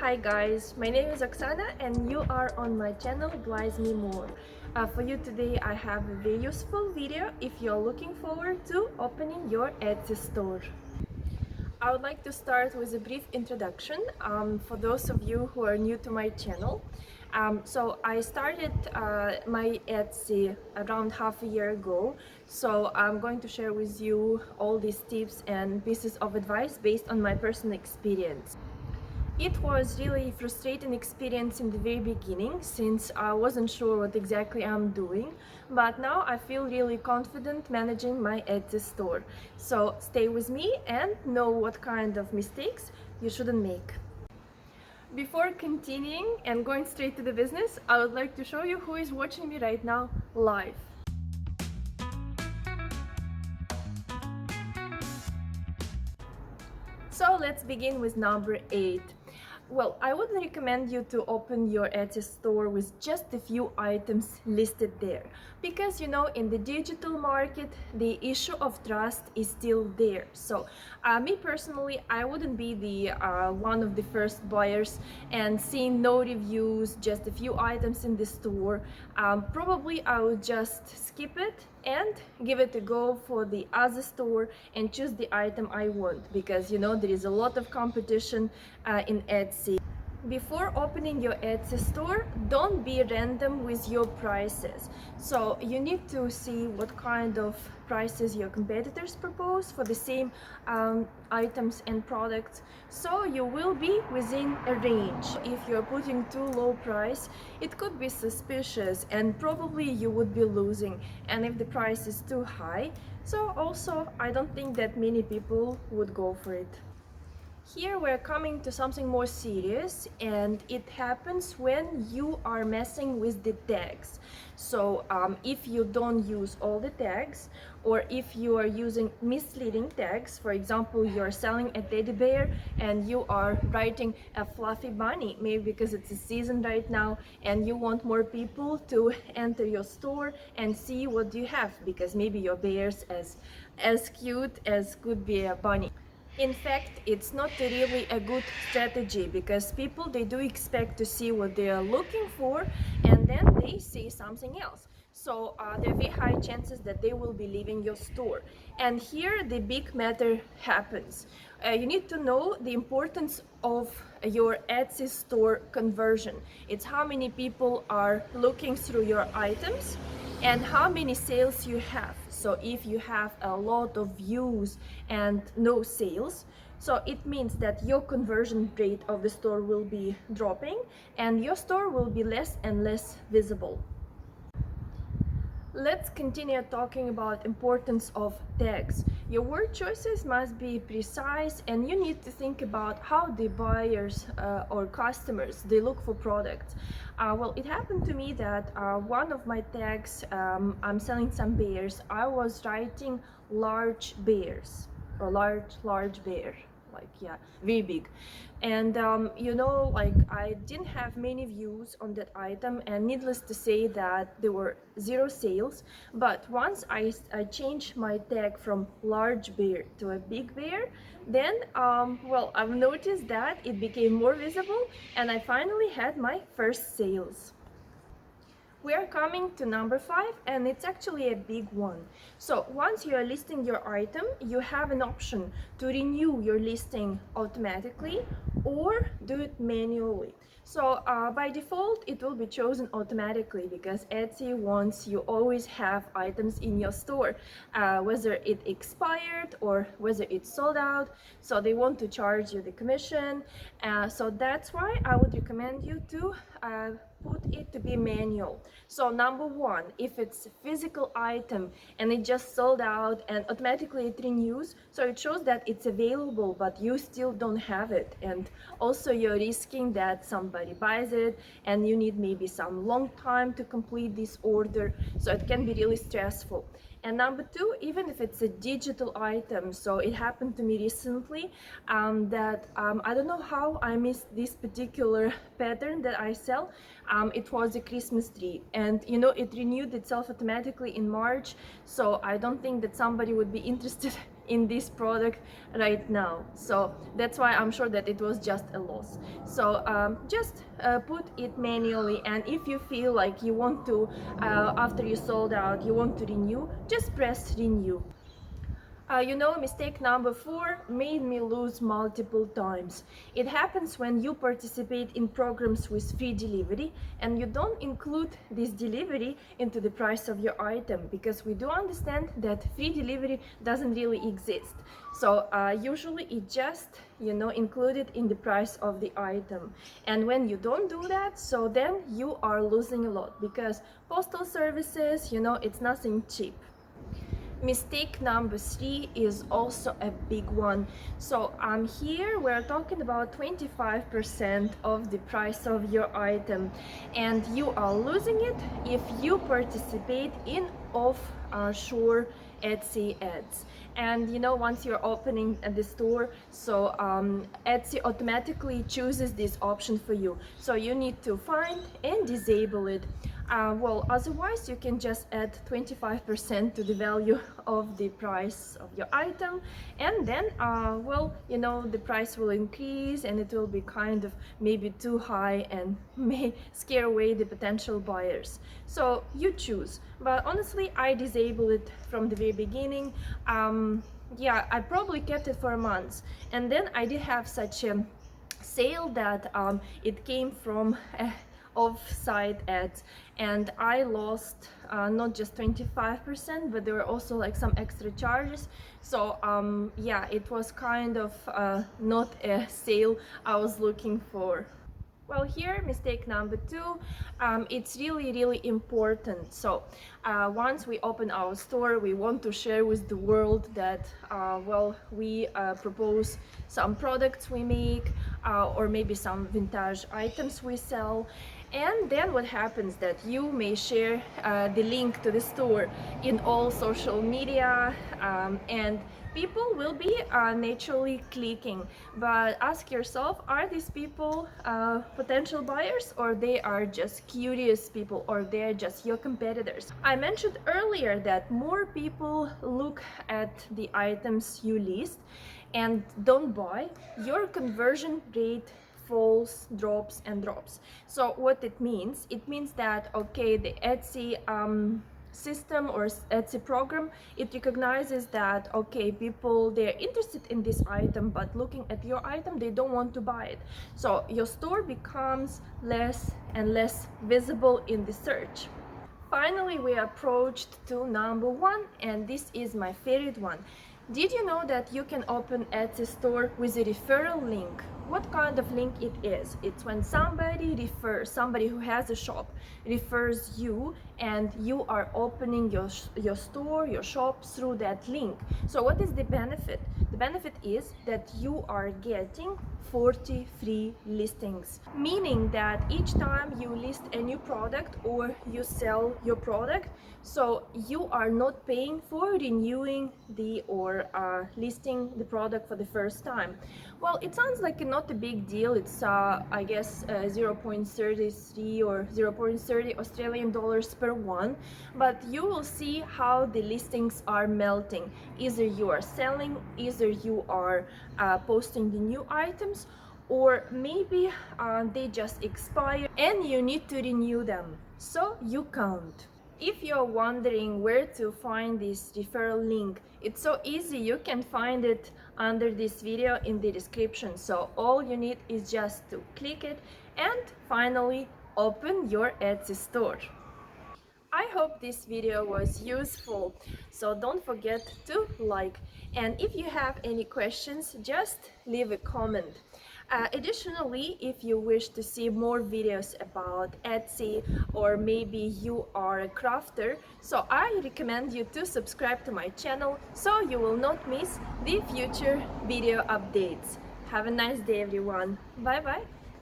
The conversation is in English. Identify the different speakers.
Speaker 1: Hi guys, my name is Oksana and you are on my channel Advise Me More. For you today I have a very useful video if you're looking forward to opening your Etsy store. I would like to start with a brief introduction for those of you who are new to my channel. So I started my Etsy around half a year ago, so I'm going to share with you all these tips and pieces of advice based on my personal experience. It was really a frustrating experience in the very beginning since I wasn't sure what exactly I'm doing, but now I feel really confident managing my Etsy store. So stay with me and know what kind of mistakes you shouldn't make. Before continuing and going straight to the business, I would like to show you who is watching me right now live. So let's begin with number 8. Well, I would recommend you to open your Etsy store with just a few items listed there, because in the digital market the issue of trust is still there. So me personally, I wouldn't be the one of the first buyers and seeing no reviews, just a few items in the store. Probably I would just skip it and give it a go for the other store and choose the item I want, because there is a lot of competition in Etsy. Before opening your Etsy store, don't be random with your prices. So you need to see what kind of prices your competitors propose for the same items and products, so you will be within a range. If you're putting too low price, it could be suspicious and probably you would be losing. And if the price is too high, so also I don't think that many people would go for it. Here we're coming to something more serious, and it happens when you are messing with the tags. So if you don't use all the tags, or if you are using misleading tags, for example, you're selling a teddy bear and you are writing a fluffy bunny, maybe because it's a season right now and you want more people to enter your store and see what you have, because maybe your bear's as cute as could be a bunny. In fact, it's not really a good strategy, because people, they do expect to see what they are looking for and then they see something else. So there are very high chances that they will be leaving your store. And here the big matter happens. You need to know the importance of your Etsy store conversion. It's how many people are looking through your items and how many sales you have. So if you have a lot of views and no sales, so it means that your conversion rate of the store will be dropping and your store will be less and less visible. Let's continue talking about importance of tags. Your word choices must be precise, and you need to think about how the buyers or customers, they look for products. Well, it happened to me that one of my tags, I'm selling some bears, I was writing large bears or large bear, like, yeah, very big. And like, I didn't have many views on that item, and needless to say that there were zero sales. But once I changed my tag from large bear to a big bear, then well, I've noticed that it became more visible and I finally had my first sales. We are coming to number 5, and it's actually a big one. So once you are listing your item, you have an option to renew your listing automatically or do it manually. So by default, it will be chosen automatically, because Etsy wants you always have items in your store, whether it expired or whether it's sold out. So they want to charge you the commission. So that's why I would recommend you to put it to be manual. So number 1, if it's a physical item and it just sold out and automatically it renews, so it shows that it's available but you still don't have it, and also you're risking that somebody buys it and you need maybe some long time to complete this order, so it can be really stressful. And number 2, even if it's a digital item, so it happened to me recently that I don't know how I missed this particular pattern that I sell. It was a Christmas tree, and it renewed itself automatically in March, so I don't think that somebody would be interested in this product right now. So that's why I'm sure that it was just a loss. So just put it manually, and if you feel like you want to, after you sold out, you want to renew, just press renew. Mistake number 4 made me lose multiple times. It happens when you participate in programs with free delivery and you don't include this delivery into the price of your item, because we do understand that free delivery doesn't really exist. So usually it just, included in the price of the item. And when you don't do that, so then you are losing a lot, because postal services, it's nothing cheap. Mistake number 3 is also a big one. So here we're talking about 25% of the price of your item, and you are losing it if you participate in offshore Etsy ads. And once you're opening at the store, so Etsy automatically chooses this option for you, so you need to find and disable it. Otherwise you can just add 25% to the value of the price of your item, and then the price will increase and it will be kind of maybe too high and may scare away the potential buyers. So you choose, but honestly I disabled it from the very beginning. I probably kept it for months, and then I did have such a sale that it came from off-site ads, and I lost not just 25%, but there were also like some extra charges. So it was kind of not a sale I was looking for. Well, here, mistake number 2, it's really important. So once we open our store, we want to share with the world that we propose some products we make, or maybe some vintage items we sell. And then what happens that you may share the link to the store in all social media, and people will be naturally clicking. But ask yourself, are these people potential buyers, or they are just curious people, or they're just your competitors? I mentioned earlier that more people look at the items you list and don't buy, your conversion rate falls, drops. So what it means that, okay, the Etsy system or Etsy program, it recognizes that, okay, people, they're interested in this item, but looking at your item, they don't want to buy it. So your store becomes less and less visible in the search. Finally, we approached to number 1, and this is my favorite one. Did you know that you can open Etsy store with a referral link? What kind of link it is? It's when somebody who has a shop refers you, and you are opening your store, your shop through that link. So what is the benefit? The benefit is that you are getting 40 free listings, meaning that each time you list a new product or you sell your product, so you are not paying for renewing or listing the product for the first time. Well, it sounds like not a big deal. It's I guess 0.33 or 0.30 Australian dollars per one, but you will see how the listings are melting. Either you are selling, either you are posting the new items, or maybe they just expire and you need to renew them, so you can't. If you're wondering where to find this referral link, it's so easy. You can find it under this video in the description. So all you need is just to click it and finally open your Etsy store. I hope this video was useful, so don't forget to like, and if you have any questions, just leave a comment. Additionally, if you wish to see more videos about Etsy, or maybe you are a crafter, so I recommend you to subscribe to my channel so you will not miss the future video updates. Have a nice day, everyone. Bye bye.